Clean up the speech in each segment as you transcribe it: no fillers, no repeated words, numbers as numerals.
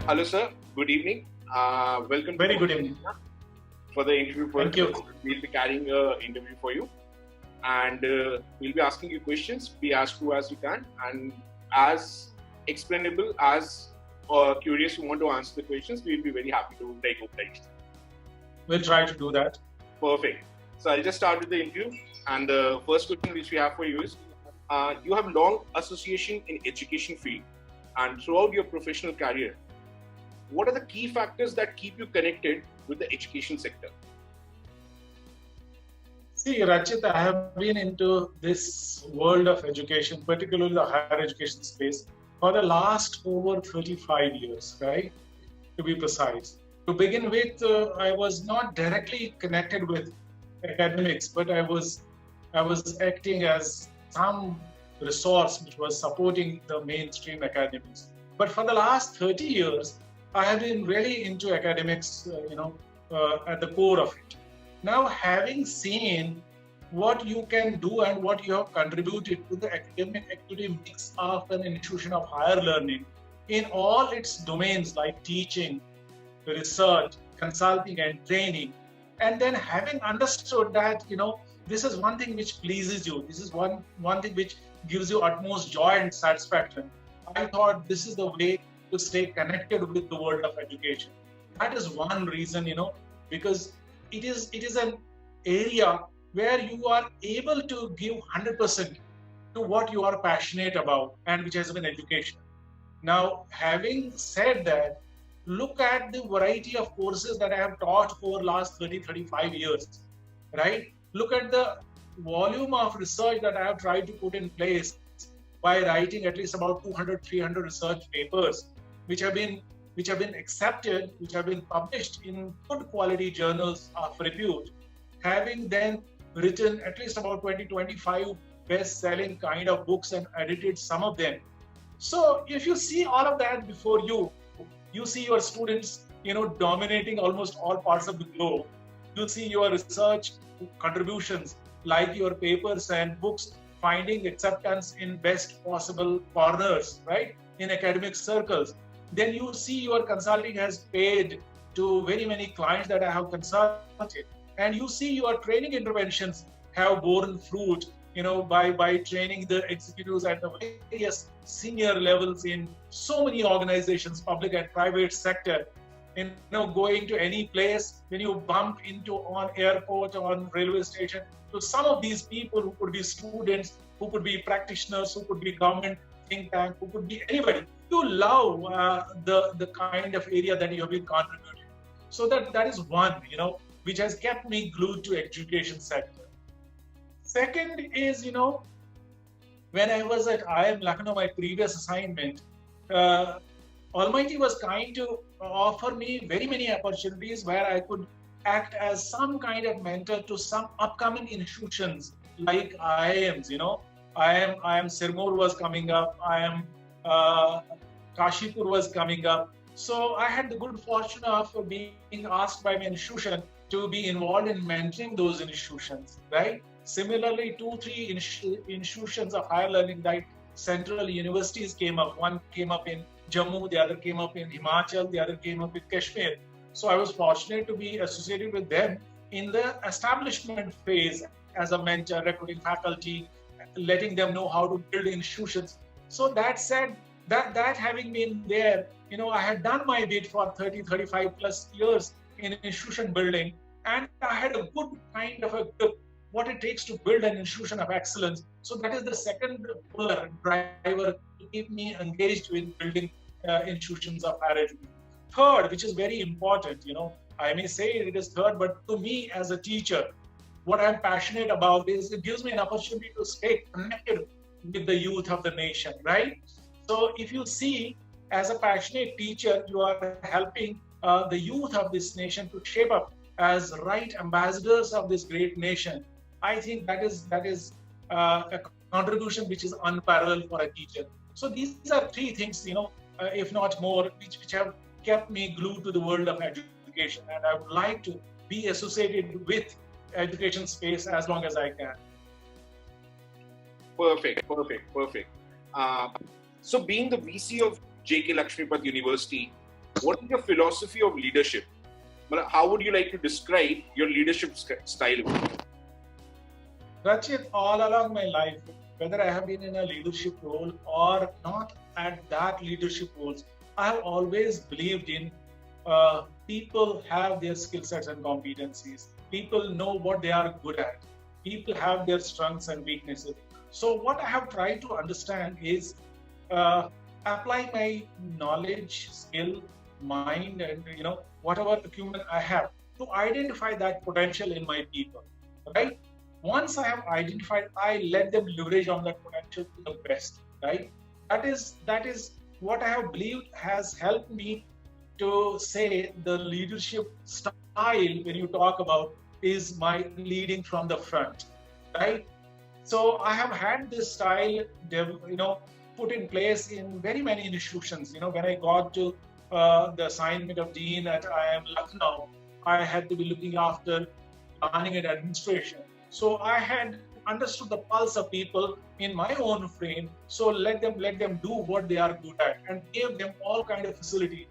Hello, sir. Good evening. Welcome Very to good evening. for the interview. Thank you. We'll be carrying an interview for you, and we'll be asking you questions. Be as true as you can, and as explainable as curious you want to answer the questions. We'll be very happy to take oblige. We'll try to do that. Perfect. So I'll just start with the interview, and the first question which we have for you is: you have long association in education field, and throughout your professional career, what are the key factors that keep you connected with the education sector? See, Rachit, I have been into this world of education, particularly the higher education space, for the last over 35 years, right? To be precise. To begin with, I was not directly connected with academics, but I was acting as some resource which was supporting the mainstream academics. But for the last 30 years, I have been really into academics, at the core of it. Now, having seen what you can do and what you have contributed to the academic activity mix of an institution of higher learning in all its domains like teaching, research, consulting, and training, and then having understood that, this is one thing which pleases you, this is one thing which gives you utmost joy and satisfaction, I thought this is the way to stay connected with the world of education. That is one reason, because it is an area where you are able to give 100% to what you are passionate about, and which has been education. Now, having said that, look at the variety of courses that I have taught for last 35 years, right? Look at the volume of research that I have tried to put in place by writing at least about 200, 300 research papers, which have been accepted, which have been published in good quality journals of repute, having then written at least about 20, 25 best-selling kind of books and edited some of them. So if you see all of that before you, you see your students, dominating almost all parts of the globe. You see your research contributions, like your papers and books, finding acceptance in best possible corners, right, in academic circles. Then you see your consulting has paid to very many clients that I have consulted. And you see your training interventions have borne fruit, by training the executives at the various senior levels in so many organizations, public and private sector. Going to any place, when you bump into on airport, on railway station, to some of these people who could be students, who could be practitioners, who could be government think tank, who could be anybody, you love the kind of area that you have been contributing. So that is one, which has kept me glued to education sector. Second is, when I was at IIM Lucknow, my previous assignment, Almighty was kind to offer me very many opportunities where I could act as some kind of mentor to some upcoming institutions like IIMs, IIM Sirmoor was coming up, IIM Kashipur was coming up. So I had the good fortune of being asked by my institution to be involved in mentoring those institutions, right? Similarly, 2-3 institutions of higher learning, like central universities came up. One came up in Jammu, the other came up in Himachal, the other came up in Kashmir. So I was fortunate to be associated with them in the establishment phase as a mentor, recruiting faculty, letting them know how to build institutions. So that said, that having been there, I had done my bit for 30, 35 plus years in institution building, and I had a good kind of a grip what it takes to build an institution of excellence. So that is the second pillar driver to keep me engaged with building institutions of higher education. Third, which is very important, I may say it is third, but to me as a teacher, what I'm passionate about is it gives me an opportunity to stay connected with the youth of the nation, right? So if you see, as a passionate teacher, you are helping the youth of this nation to shape up as right ambassadors of this great nation. I think that is a contribution which is unparalleled for a teacher. So these are three things, if not more, which have kept me glued to the world of education, and I would like to be associated with education space as long as I can. Perfect. So being the VC of JK Lakshmipat University, what is your philosophy of leadership? How would you like to describe your leadership style? Rachit, all along my life, whether I have been in a leadership role or not at that leadership roles, I have always believed in people have their skill sets and competencies. People know what they are good at. People have their strengths and weaknesses. So what I have tried to understand is apply my knowledge, skill, mind, and whatever acumen I have to identify that potential in my people. Right? Once I have identified, I let them leverage on that potential to the best. Right? That is what I have believed has helped me to say the leadership style when you talk about is my leading from the front, right? So I have had this style, put in place in very many institutions. When I got to the assignment of dean at IIM Lucknow, I had to be looking after planning and administration. So I had understood the pulse of people in my own frame. So let them do what they are good at and gave them all kind of facilities.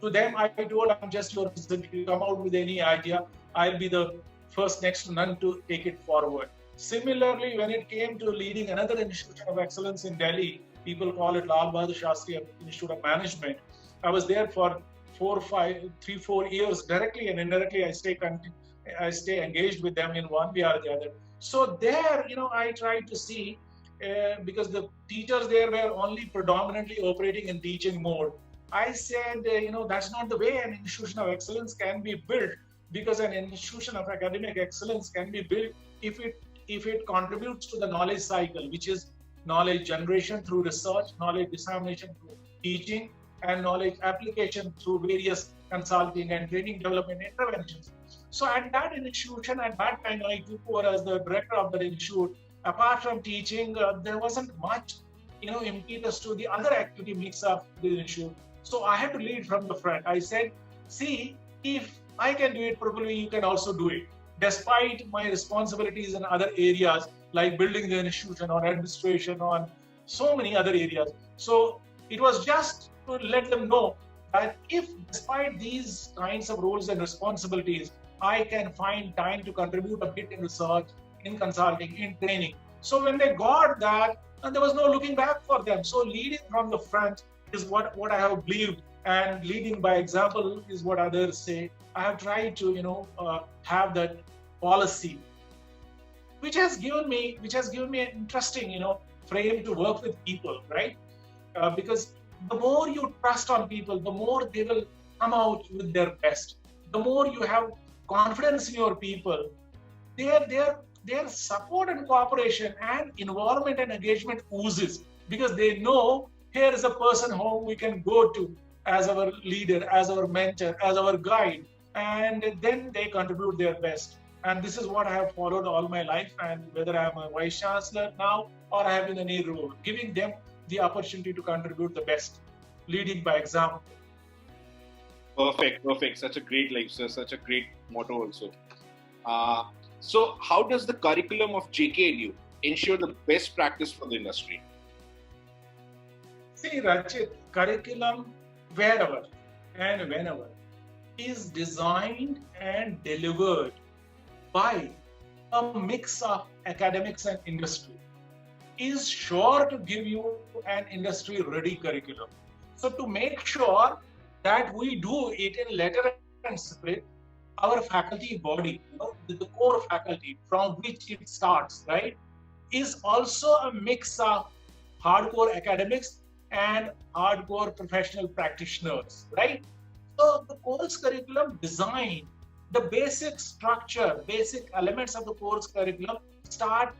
To them, I told, I'm just your facility. Come out with any idea. I'll be the first next to none to take it forward. Similarly, when it came to leading another institution of excellence in Delhi, people call it Lal Bahadur Shastri Institute of Management. I was there for 3-4 years, directly and indirectly. I stay engaged with them in one way or the other. So there, I tried to see, because the teachers there were only predominantly operating in teaching mode. I said, that's not the way an institution of excellence can be built, because an institution of academic excellence can be built if it contributes to the knowledge cycle, which is knowledge generation through research, knowledge dissemination through teaching, and knowledge application through various consulting and training development interventions. So at that institution, at that time, I took over as the director of the institute. Apart from teaching, there wasn't much, impetus to the other activity mix of the institute. So I had to lead from the front. I said, see, if I can do it properly, you can also do it. Despite my responsibilities in other areas, like building the institution or administration on so many other areas. So it was just to let them know that if despite these kinds of roles and responsibilities, I can find time to contribute a bit in research, in consulting, in training. So when they got that, and there was no looking back for them. So leading from the front is what I have believed, and leading by example is what others say. I have tried to, have that policy, which has given me an interesting, frame to work with people, right? Because the more you trust on people, the more they will come out with their best. The more you have confidence in your people, their support and cooperation and involvement and engagement oozes, because they know here is a person whom we can go to as our leader, as our mentor, as our guide, and then they contribute their best. And this is what I have followed all my life, and whether I am a Vice-Chancellor now or I have been in any role, giving them the opportunity to contribute the best, leading by example. Perfect. Such a great life, sir. Such a great motto also. So how does the curriculum of JKLU ensure the best practice for the industry? See, Rachit, curriculum wherever and whenever is designed and delivered by a mix of academics and industry, is sure to give you an industry-ready curriculum. So to make sure that we do it in letter and spirit, our faculty body, the core faculty from which it starts, right, is also a mix of hardcore academics and hardcore professional practitioners, right? So the course curriculum design, the basic structure, basic elements of the course curriculum start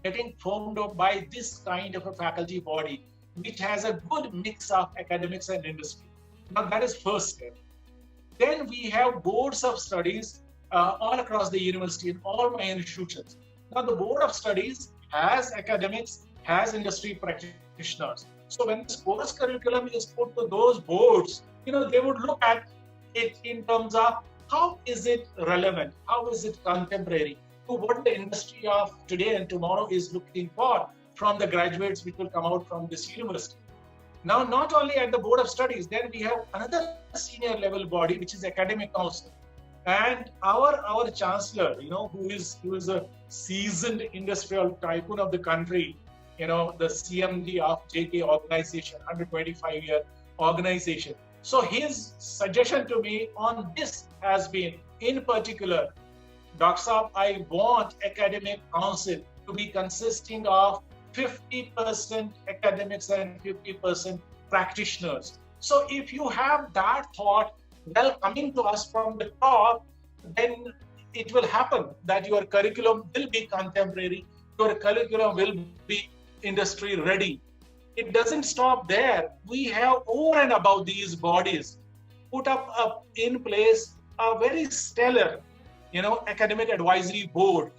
getting formed up by this kind of a faculty body, which has a good mix of academics and industry. Now that is first step. Then we have boards of studies all across the university in all my institutions. Now the board of studies has academics, has industry practitioners. So when this course curriculum is put to those boards, they would look at it in terms of how is it relevant, how is it contemporary to what the industry of today and tomorrow is looking for from the graduates which will come out from this university. Now, not only at the Board of Studies, then we have another senior level body, which is Academic Council. And our Chancellor, who is a seasoned industrial tycoon of the country, the CMD of JK organization, 125-year organization. So his suggestion to me on this has been, in particular, Dr. Saab, I want Academic Council to be consisting of 50% academics and 50% practitioners. So if you have that thought, well, coming to us from the top, then it will happen that your curriculum will be contemporary, your curriculum will be industry ready. It doesn't stop there. We have over and above these bodies put up in place a very stellar, academic advisory board.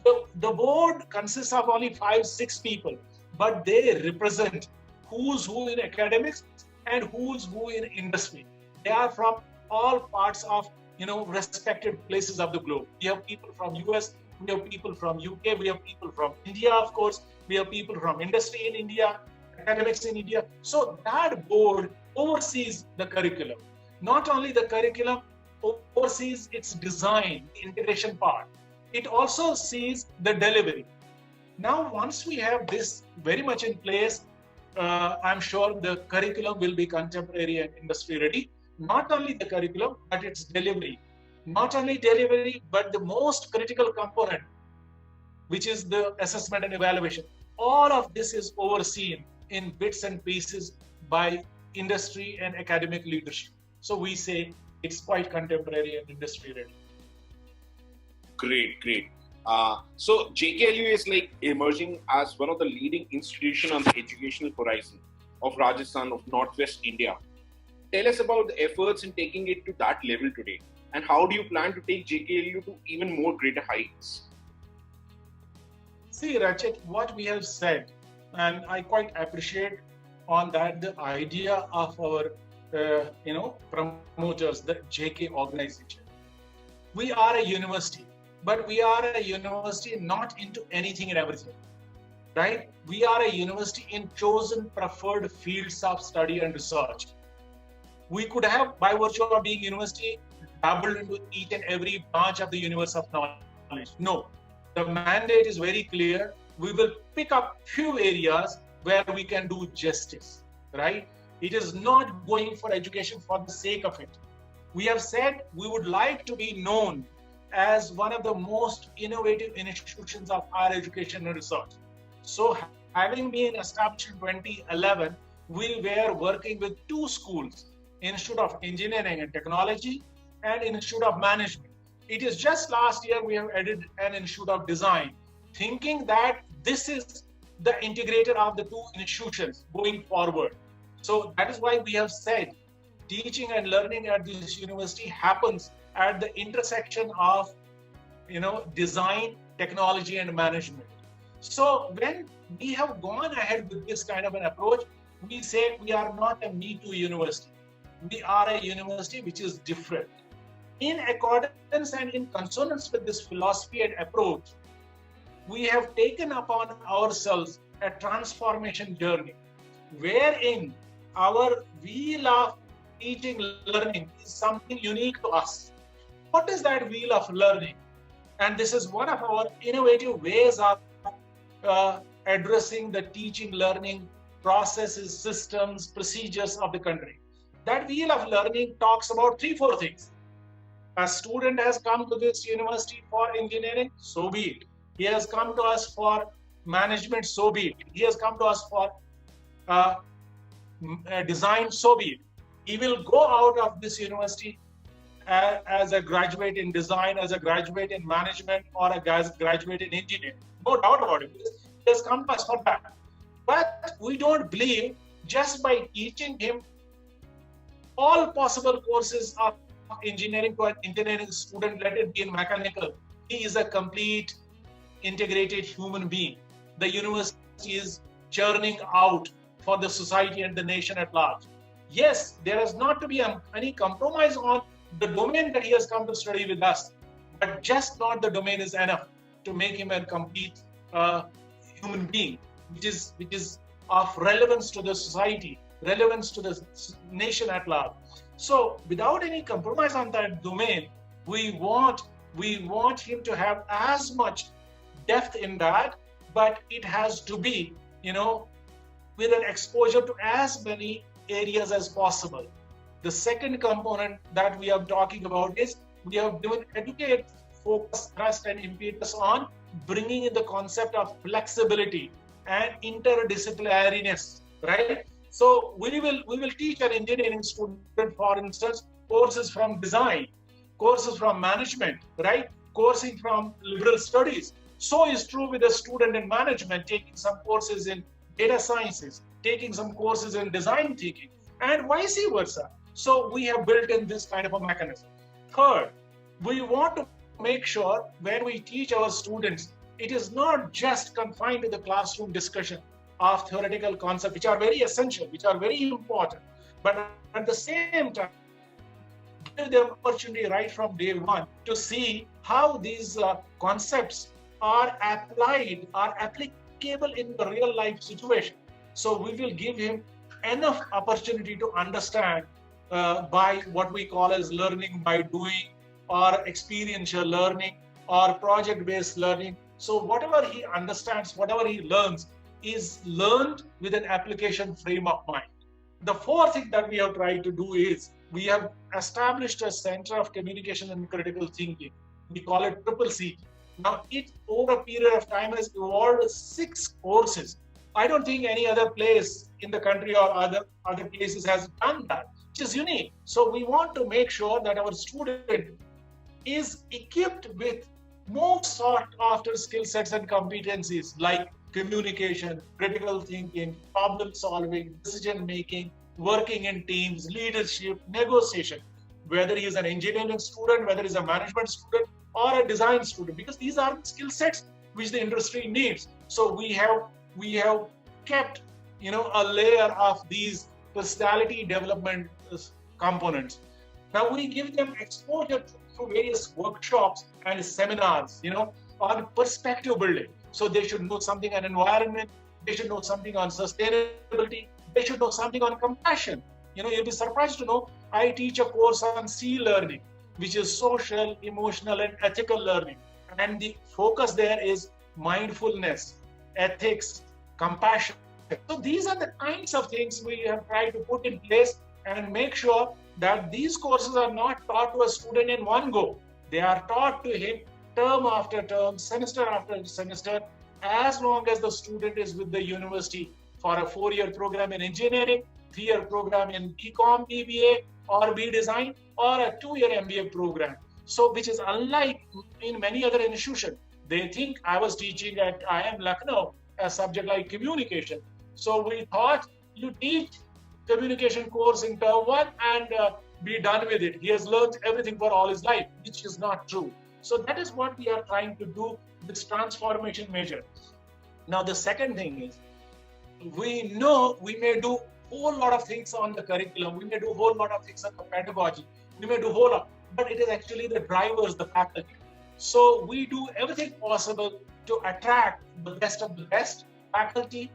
The board consists of only 5-6 people, but they represent who's who in academics and who's who in industry. They are from all parts of respected places of the globe. We have people from US, we have people from UK, we have people from India, of course, we have people from industry in India, academics in India. So that board oversees the curriculum. Not only the curriculum, oversees its design, the integration part. It also sees the delivery. Now, once we have this very much in place, I'm sure the curriculum will be contemporary and industry ready. Not only the curriculum, but its delivery. Not only delivery, but the most critical component, which is the assessment and evaluation. All of this is overseen in bits and pieces by industry and academic leadership. So we say it's quite contemporary and industry ready. Great. So JKLU is like emerging as one of the leading institutions on the educational horizon of Rajasthan, of Northwest India. Tell us about the efforts in taking it to that level today, and how do you plan to take JKLU to even more greater heights? See, Rachit, what we have said, and I quite appreciate on that the idea of our, promoters, the JK organization. We are a university, but we are a university not into anything and everything, right? We are a university in chosen preferred fields of study and research. We could have, by virtue of being university, dabbled into each and every branch of the universe of knowledge. No, the mandate is very clear. We will pick up few areas where we can do justice, right? It is not going for education for the sake of it. We have said we would like to be known as one of the most innovative institutions of higher education and research. So having been established in 2011, we were working with 2 schools, Institute of Engineering and Technology and Institute of Management. It is just last year we have added an Institute of Design, thinking that this is the integrator of the 2 institutions going forward. So that is why we have said teaching and learning at this university happens at the intersection of design, technology and management. So when we have gone ahead with this kind of an approach, we say we are not a Me Too university. We are a university which is different. In accordance and in consonance with this philosophy and approach, we have taken upon ourselves a transformation journey, wherein our wheel of teaching learning is something unique to us. What is that wheel of learning? And this is one of our innovative ways of addressing the teaching learning processes, systems, procedures of the country. That wheel of learning talks about 3-4 things. A student has come to this university for engineering, so be it. He has come to us for management, so be it. He has come to us for design, so be it. He will go out of this university as a graduate in design, as a graduate in management, or a graduate in engineering. No doubt about it. He has come to us for that. But we don't believe just by teaching him all possible courses of engineering to an engineering student, let it be in mechanical, he is a complete integrated human being. The university is churning out for the society and the nation at large. Yes, there is not to be any compromise on the domain that he has come to study with us, but just not the domain is enough to make him a complete human being, which is of relevance to the society, relevance to the nation at large. So without any compromise on that domain, we want him to have as much depth in that, but it has to be, with an exposure to as many areas as possible. The second component that we are talking about is we have given educate, focus, thrust, and impetus on bringing in the concept of flexibility and interdisciplinariness, right? So we will teach an engineering student, for instance, courses from design, courses from management, right? Coursing from liberal studies. So is true with a student in management, taking some courses in data sciences, taking some courses in design thinking, and vice versa. So we have built in this kind of a mechanism. Third, we want to make sure when we teach our students, it is not just confined to the classroom discussion of theoretical concepts, which are very essential, which are very important, but at the same time, give them opportunity right from day one to see how these concepts are applied, are applicable in the real life situation. So we will give him enough opportunity to understand by what we call as learning by doing, or experiential learning, or project-based learning. So whatever he understands, whatever he learns, is learned with an application frame of mind. The fourth thing that we have tried to do is we have established a Center of Communication and Critical Thinking. We call it CCC. Now, it over a period of time has evolved 6 courses. I don't think any other place in the country or other places has done that, which is unique. So we want to make sure that our student is equipped with more sought after skill sets and competencies like communication, critical thinking, problem solving, decision making, working in teams, leadership, negotiation, whether he is an engineering student, whether he is a management student or a design student, because these are the skill sets which the industry needs. So we have kept a layer of these personality development components. Now we give them exposure through various workshops and seminars, on perspective building. So they should know something on environment, they should know something on sustainability, they should know something on compassion. You'll be surprised to know I teach a course on C learning, which is social, emotional, and ethical learning. And the focus there is mindfulness, ethics, compassion. So these are the kinds of things we have tried to put in place and make sure that these courses are not taught to a student in one go. They are taught to him term after term, semester after semester, as long as the student is with the university for a 4-year program in engineering, 3-year program in BCom, BBA, or B Design, or a 2-year MBA program. So, which is unlike in many other institutions. They think I was teaching at IIM Lucknow a subject like communication. So we thought you teach communication course in term 1 and be done with it. He has learned everything for all his life, which is not true. So that is what we are trying to do with this transformation measure. Now the second thing is, we know we may do a whole lot of things on the curriculum, we may do a whole lot of things on the pedagogy, we may do a whole lot, but it is actually the drivers, the faculty. So we do everything possible to attract the best of the best faculty.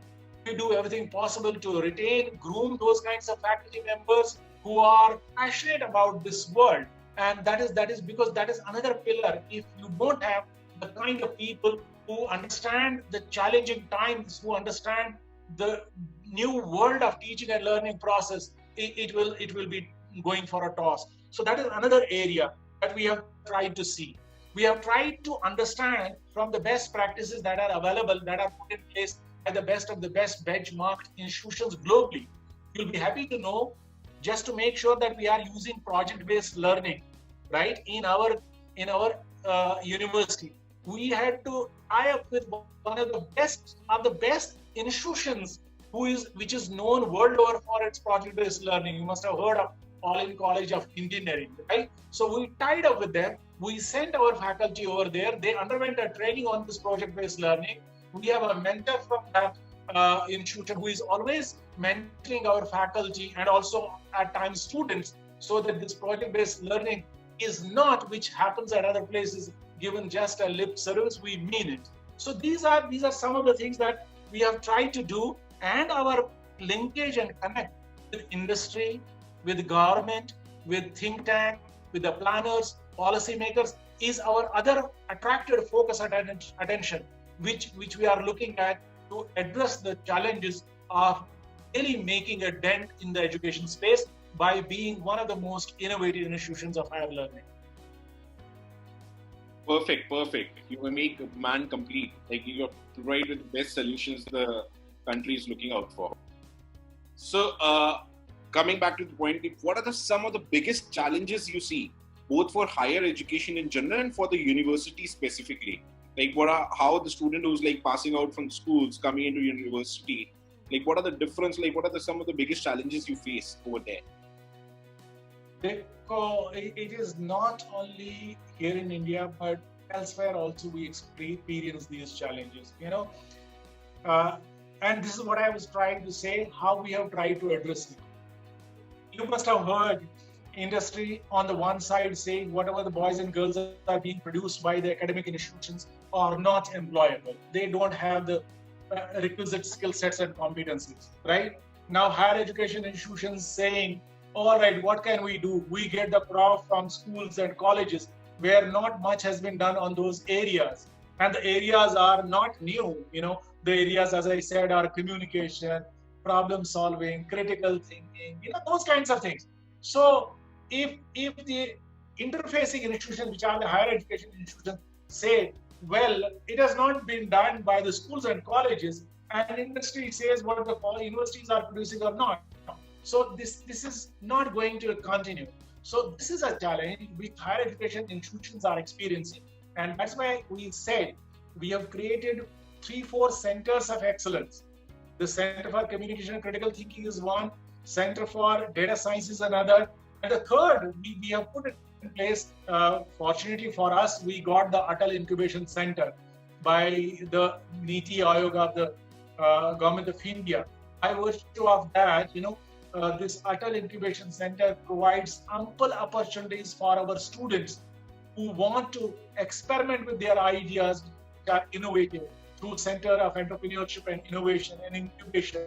We do everything possible to retain, groom those kinds of faculty members who are passionate about this world. And that is because that is another pillar. If you don't have the kind of people who understand the challenging times, who understand the new world of teaching and learning process, it will be going for a toss. So that is another area that we have tried to see. We have tried to understand from the best practices that are available, that are put in place by the best of the best benchmarked institutions globally. You'll be happy to know, just to make sure that we are using project-based learning, right, in our university. We had to tie up with one of the best institutions which is known world over for its project-based learning. You must have heard of All-in College of Engineering, right? So we tied up with them. We sent our faculty over there. They underwent a training on this project-based learning. We have a mentor from that institution who is always mentoring our faculty and also at times students, so that this project-based learning is not, which happens at other places, given just a lip service. We mean it. So these are some of the things that we have tried to do, and our linkage and connect with industry, with government, with think tank, with the planners, policymakers is our other attracted focus attention, which we are looking at to address the challenges of really making a dent in the education space by being one of the most innovative institutions of higher learning. Perfect. You will make man complete. Like you provide with the best solutions the country is looking out for. So, coming back to the point, what are some of the biggest challenges you see, both for higher education in general and for the university specifically? Like, how the student who's like passing out from schools coming into university, like what are the difference? Like, what are some of the biggest challenges you face over there? It is not only here in India, but elsewhere also we experience these challenges, and this is what I was trying to say, how we have tried to address it. You must have heard industry on the one side saying whatever the boys and girls are being produced by the academic institutions are not employable. They don't have the requisite skill sets and competencies, right? Now higher education institutions saying, all right, what can we do? We get the prof from schools and colleges where not much has been done on those areas. And the areas are not new, the areas, as I said, are communication, problem solving, critical thinking, those kinds of things. So if the interfacing institutions, which are the higher education institutions, say, well, it has not been done by the schools and colleges, and industry says what the universities are producing or not. So this is not going to continue. So this is a challenge which higher education institutions are experiencing. And that's why we said we have created 3-4 centers of excellence. The Center for Communication and Critical Thinking is one, Center for Data Science is another, and the third we have put it in place. Fortunately for us, we got the Untitled Incubation Center by the Niti Aayog of the Government of India. By virtue of that, this Untitled Incubation Center provides ample opportunities for our students who want to experiment with their ideas that are innovative through Center of Entrepreneurship and Innovation and Incubation.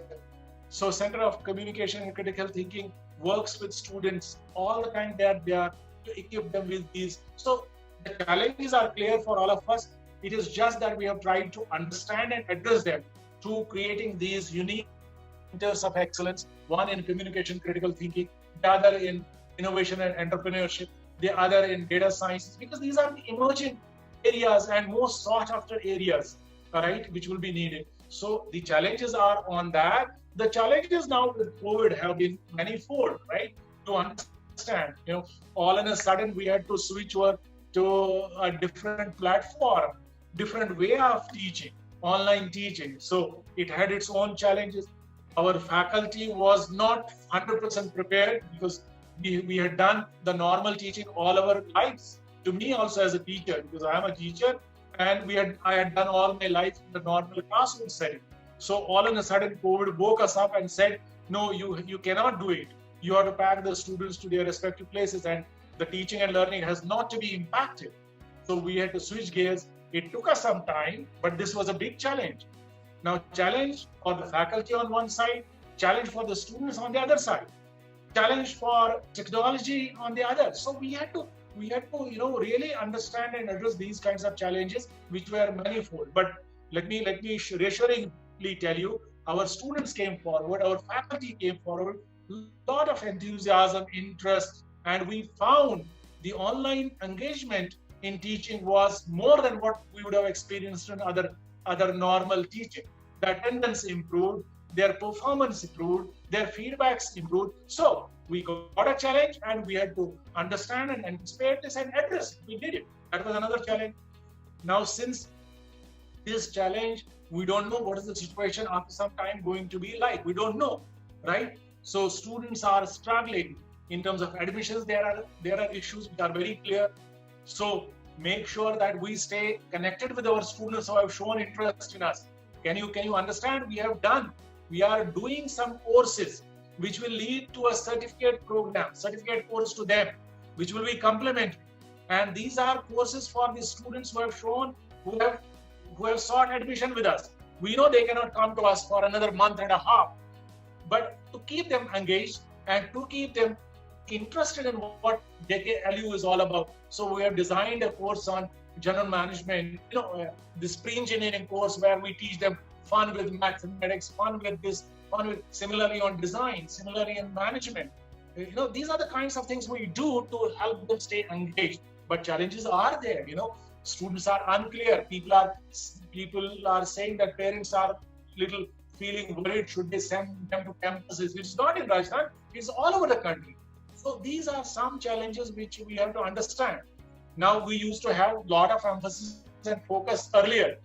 So Center of Communication and Critical Thinking works with students all the time that they are to equip them with these. So the challenges are clear for all of us. It is just that we have tried to understand and address them through creating these unique centers of excellence, one in communication critical thinking, the other in innovation and entrepreneurship, the other in data science, because these are the emerging areas and most sought after areas, right, which will be needed. So the challenges are on that. The challenges now with COVID have been manifold, right? To understand, all in a sudden we had to switch over to a different platform, different way of teaching, online teaching. So it had its own challenges. Our faculty was not 100% prepared because we had done the normal teaching all our lives. To me also as a teacher, because I am a teacher, and I had done all my life in the normal classroom setting. So all in a sudden COVID woke us up and said, no, you cannot do it. You have to pack the students to their respective places, and the teaching and learning has not to be impacted. So we had to switch gears. It took us some time, but this was a big challenge. Now, challenge for the faculty on one side, challenge for the students on the other side, challenge for technology on the other. So we had to really understand and address these kinds of challenges, which were manifold. But let me reassuringly tell you, our students came forward, our faculty came forward, a lot of enthusiasm, interest, and we found the online engagement in teaching was more than what we would have experienced in other normal teaching. The attendance improved, their performance improved, their feedbacks improved. So we got a challenge and we had to understand and anticipate this and address it. We did it. That was another challenge. Now, since this challenge, we don't know what is the situation after some time going to be like. We don't know, right? So students are struggling in terms of admissions. There are issues which are very clear. So make sure that we stay connected with our students who have shown interest in us. Can you understand? We are doing some courses which will lead to a certificate course to them, which will be complementary. And these are courses for the students who have sought admission with us. We know they cannot come to us for another month and a half. But to keep them engaged and to keep them interested in what JKLU is all about. So we have designed a course on general management, this pre-engineering course where we teach them fun with mathematics, fun with this, fun with similarly on design, similarly in management. These are the kinds of things we do to help them stay engaged. But challenges are there. Students are unclear. People are saying that parents are little feeling worried. Should they send them to campuses? It's not in Rajasthan. It's all over the country. So these are some challenges which we have to understand. Now, we used to have a lot of emphasis and focus earlier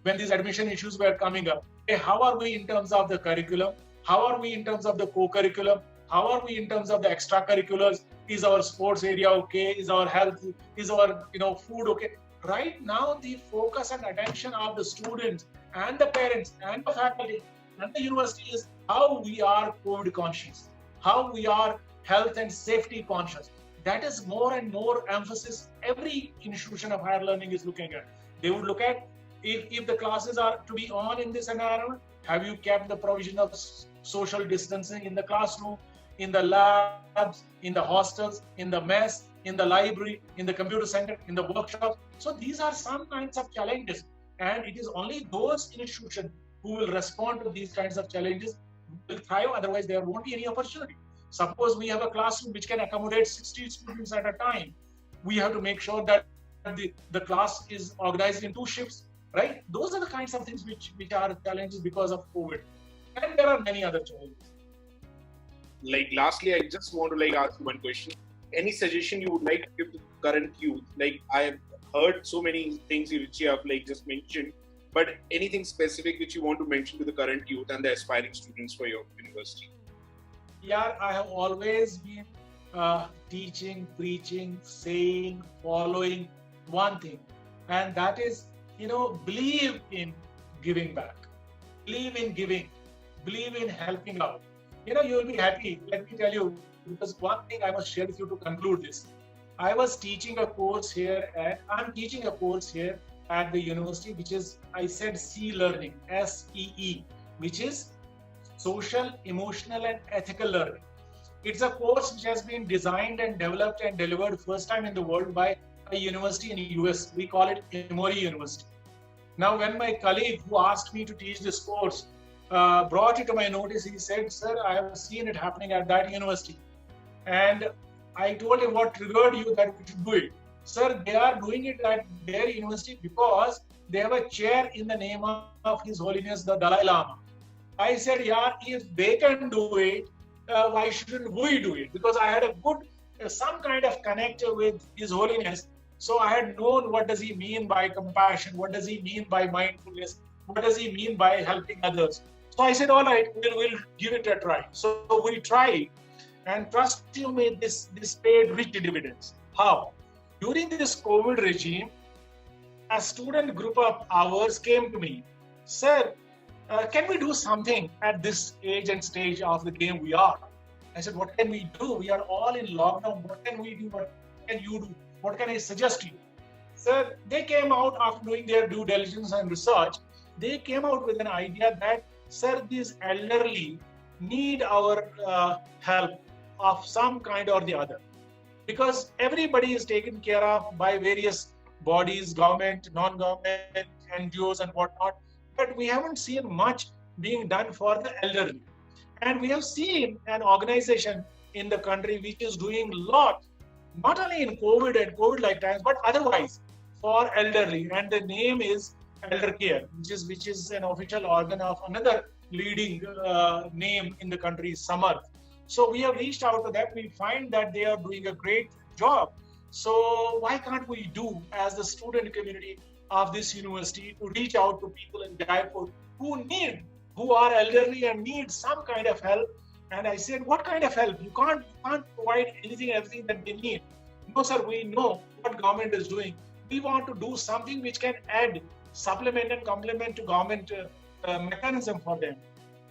when these admission issues were coming up. Hey, how are we in terms of the curriculum? How are we in terms of the co-curriculum? How are we in terms of the extracurriculars? Is our sports area okay? Is our health, is our food okay? Right now, the focus and attention of the students and the parents and the faculty and the university is how we are COVID conscious, how we are health and safety conscious. That is more and more emphasis every institution of higher learning is looking at. They would look at if the classes are to be on in this environment, have you kept the provision of social distancing in the classroom, in the labs, in the hostels, in the mess, in the library, in the computer center, in the workshops. So these are some kinds of challenges, and it is only those institutions who will respond to these kinds of challenges will thrive. Otherwise, there won't be any opportunity. Suppose we have a classroom which can accommodate 60 students at a time. We have to make sure that the class is organized in 2 shifts, right? Those are the kinds of things which are challenges because of COVID. And there are many other challenges. Lastly, I just want to ask you one question. Any suggestion you would like to give to current youth? I have heard so many things which you have just mentioned, but anything specific which you want to mention to the current youth and the aspiring students for your university? Yeah, I have always been teaching, preaching, saying, following one thing, and that is, believe in giving back, believe in giving, believe in helping out. You will be happy. Let me tell you, because one thing I must share with you to conclude this. I was teaching a course here, I'm teaching a course here at the university, which is, I said, C learning, SEE, which is social, emotional, and ethical learning. It's a course which has been designed and developed and delivered first time in the world by a university in the US. We call it Emory University. Now, when my colleague who asked me to teach this course brought it to my notice, he said, "Sir, I have seen it happening at that university." And I told him what triggered you that we should do it. Sir, they are doing it at their university because they have a chair in the name of His Holiness the Dalai Lama. I said, yeah, if they can do it, why shouldn't we do it? Because I had a good, some kind of connect with His Holiness. So I had known what does he mean by compassion, what does he mean by mindfulness, what does he mean by helping others. So I said, all right, we'll give it a try. So we tried, and trust you me, this paid rich dividends. How? During this COVID regime, a student group of ours came to me, "Sir, can we do something at this age and stage of the game we are?" I said, "What can we do? We are all in lockdown. What can we do? What can you do? What can I suggest to you?" Sir, they came out after doing their due diligence and research. They came out with an idea that, sir, these elderly need our help of some kind or the other. Because everybody is taken care of by various bodies, government, non-government, NGOs and whatnot. But we haven't seen much being done for the elderly. And we have seen an organization in the country which is doing a lot, not only in COVID and COVID-like times, but otherwise for elderly. And the name is Elder Care, which is an official organ of another leading name in the country, Samarth. So we have reached out to them. We find that they are doing a great job. So why can't we do, as the student community of this university, to reach out to people in Jaipur who are elderly and need some kind of help? And I said, what kind of help? You can't provide everything that they need. No, sir, we know what government is doing. We want to do something which can add, supplement and complement to government mechanism for them.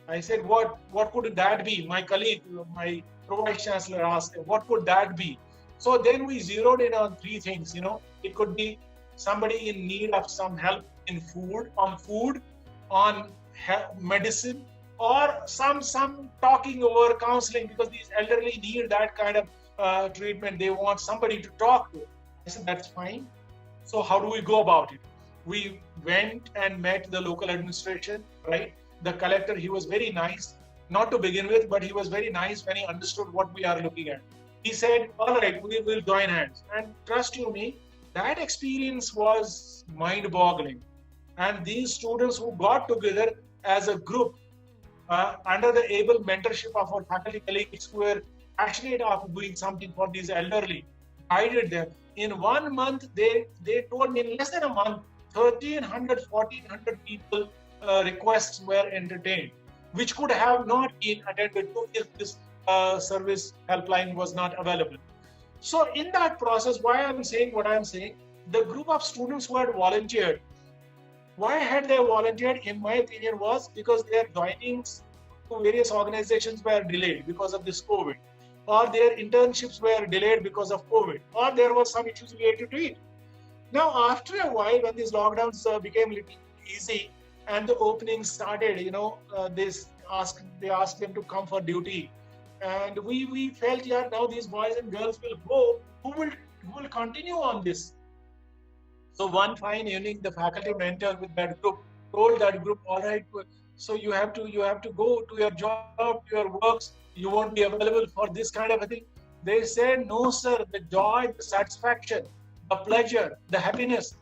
I said, what could that be? My colleague, my Vice-Chancellor asked, what could that be? So then we zeroed in on 3 things. It could be somebody in need of some help in food, on medicine, or some talking over counseling, because these elderly need that kind of treatment. They want somebody to talk to. I said, that's fine. So how do we go about it? We went and met the local administration, right? The collector, he was very nice, not to begin with, but he was very nice when he understood what we are looking at. He said, all right, we will join hands. And trust you me, that experience was mind-boggling. And these students who got together as a group under the able mentorship of our faculty colleagues who were passionate of doing something for these elderly, guided them. In 1 month, they told me in less than a month, 1,300, 1,400 people requests were entertained, which could have not been attended to if this service helpline was not available. So in that process, why I'm saying what I'm saying, the group of students who had volunteered, why had they volunteered, in my opinion, was because their joinings to various organizations were delayed because of this COVID, or their internships were delayed because of COVID, or there was some issues related to it. Now, after a while, when these lockdowns became a little easy and the openings started, they asked them to come for duty. And we felt, yeah, now these boys and girls will go. Who will continue on this? So one fine evening, the faculty mentor with that group told that group, all right, so you have to go to your job, to your works. You won't be available for this kind of a thing. They said, no, sir, the joy, the satisfaction, the pleasure, the happiness,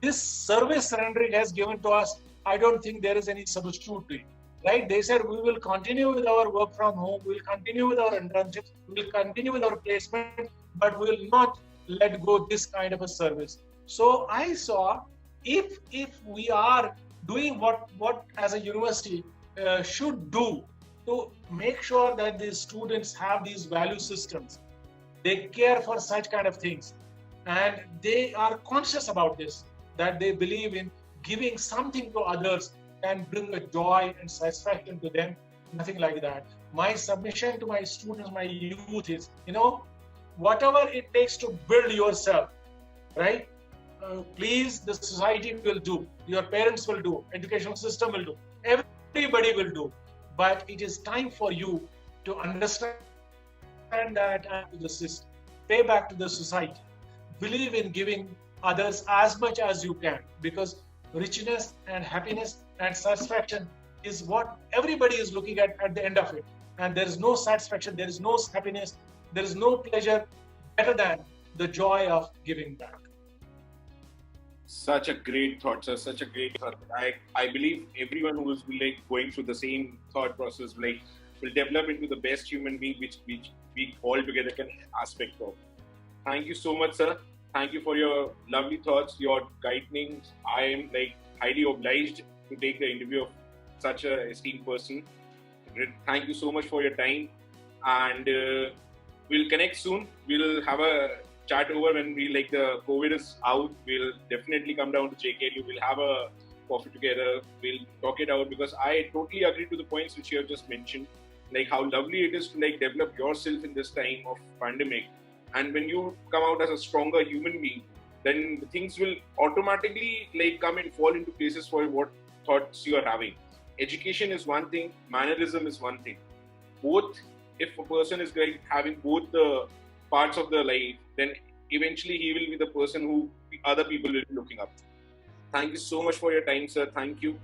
this service rendering has given to us, I don't think there is any substitute to it. Right? They said, we will continue with our work from home, we will continue with our internships, we will continue with our placement, but we will not let go this kind of a service. So I saw, if we are doing what as a university should do to make sure that these students have these value systems, they care for such kind of things, and they are conscious about this, that they believe in giving something to others and bring a joy and satisfaction to them, nothing like that. My submission to my students, my youth is, whatever it takes to build yourself, right? Please, the society will do, your parents will do, educational system will do, everybody will do. But it is time for you to understand that and to the system, pay back to the society, believe in giving others as much as you can, because richness and happiness and satisfaction is what everybody is looking at the end of it. And there is no satisfaction, there is no happiness, there is no pleasure better than the joy of giving back. Such a great thought, sir. Such a great thought. I believe everyone who is going through the same thought process will develop into the best human being which we all together can aspect of. Thank you so much, sir. Thank you for your lovely thoughts, your guidance. I am highly obliged to take the interview of such an esteemed person. Thank you so much for your time, and we'll connect soon. We'll have a chat over when the COVID is out. We'll definitely come down to JKLU. We'll have a coffee together. We'll talk it out, because I totally agree to the points which you have just mentioned, how lovely it is to develop yourself in this time of pandemic. And when you come out as a stronger human being, then the things will automatically come and fall into places for what thoughts you are having. Education is one thing, mannerism is one thing. Both, if a person is having both the parts of the life, then eventually he will be the person who other people will be looking up to. Thank you so much for your time, sir. Thank you.